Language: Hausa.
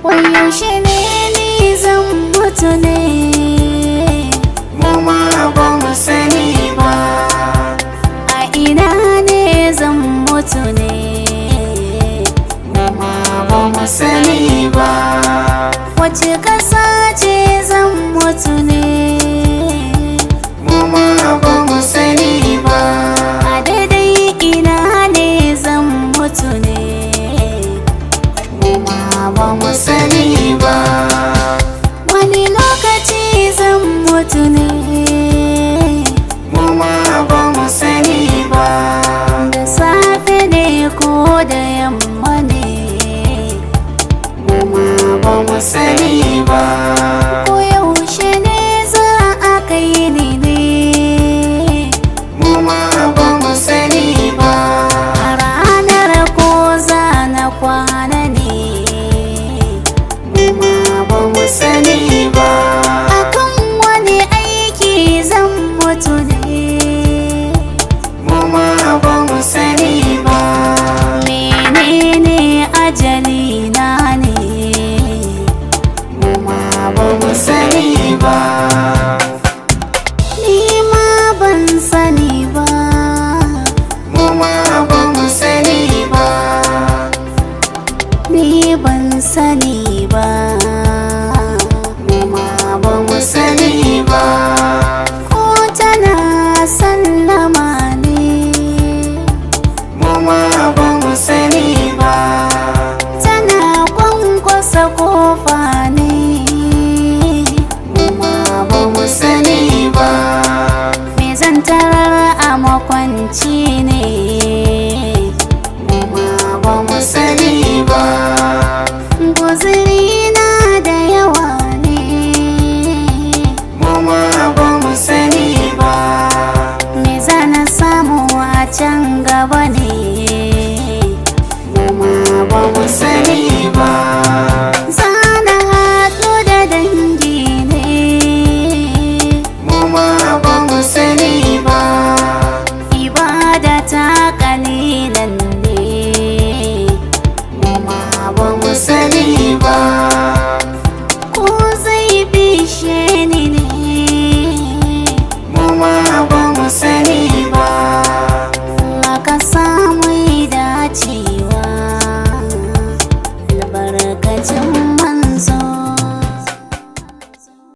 wai yaushe ne ni zan mutu ne, mu ma ba mu sani ba. a ina ne zan mutu ne, mu ma ba mu sani ba. wace ƙasa ce zan mutu ne, mu ma ba mu sani ba. a daidai ina ne zan mutu ne, mu ma ba mu sani ba. wani lokaci zan mutu ne, mu ma ba mu sani ba. da safe ne ko da yamma ne, mu ma ba mu sani ba. ko yaushe ne za a kai ni ne, mu ma ba mu sani ba. a ranar ko za na kwana ne, mu ma ba mu sani ba. akan wani aiki zan mutu ne, mu ma ba mu sani ba. menene ajali na ne, mu ma ba mu sani ba. ni ma ban sani ba, mu ma ba mu sani ba. ni ban sani ba, mu ma ba mu sani ba. ko tana sallama ne, mu ma ba mu sani ba. tana kwankwasa kofa ne, mu ma ba mu sani ba. me zan tarar a makwanci ne, mu ma ba mu sani ba. guzuri na da yawa ne, mu ma ba mu sani ba. me zana samu a can gaba ne, mu ma ba mu sani ba. zana haɗu da dangi ne, mu ma ba mu sani ba. ibada ta kalilan ne, mu ma ba mu sani ba. ko zai bishe ni ne, mu ma ba mu sani ba. ka samu dacewa albarkacin